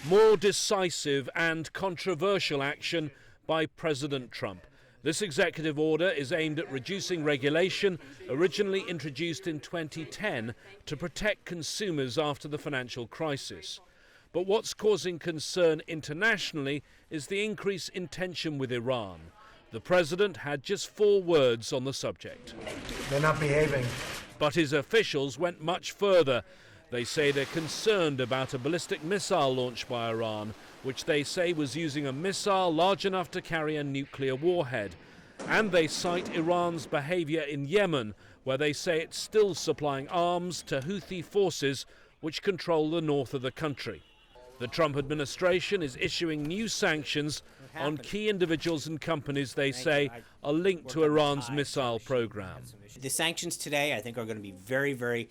more decisive and controversial action by President Trump. This executive order is aimed at reducing regulation, originally introduced in 2010 to protect consumers after the financial crisis. But what's causing concern internationally is the increase in tension with Iran. The president had just 4 words on the subject. They're not behaving. But his officials went much further. They say they're concerned about a ballistic missile launched by Iran, which they say was using a missile large enough to carry a nuclear warhead. And they cite Iran's behavior in Yemen, where they say it's still supplying arms to Houthi forces which control the north of the country. The Trump administration is issuing new sanctions on key individuals and companies they say are linked to Iran's missile program. The sanctions today, I think, are going to be very, very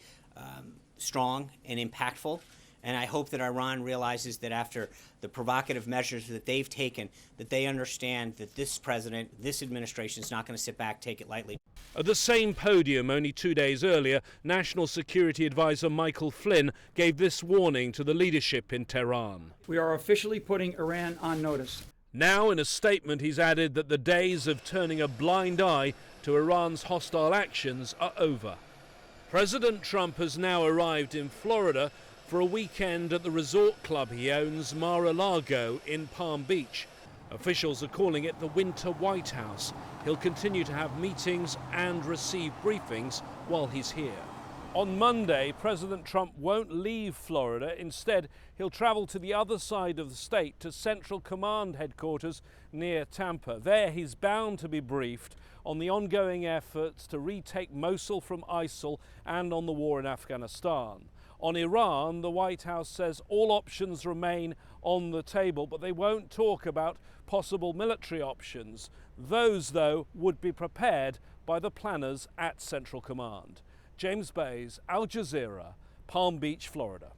strong and impactful. And I hope that Iran realizes that after the provocative measures that they've taken, that they understand that this president, this administration is not going to sit back, take it lightly. At the same podium only 2 days earlier, National Security Advisor Michael Flynn gave this warning to the leadership in Tehran. We are officially putting Iran on notice. Now, in a statement, he's added that the days of turning a blind eye to Iran's hostile actions are over. President Trump has now arrived in Florida for a weekend at the resort club he owns, Mar-a-Lago, in Palm Beach. Officials are calling it the Winter White House. He'll continue to have meetings and receive briefings while he's here. On Monday, President Trump won't leave Florida. Instead, he'll travel to the other side of the state to Central Command headquarters near Tampa. There, he's bound to be briefed on the ongoing efforts to retake Mosul from ISIL and on the war in Afghanistan. On Iran, the White House says all options remain on the table, but they won't talk about possible military options. Those, though, would be prepared by the planners at Central Command. James Bays, Al Jazeera, Palm Beach, Florida.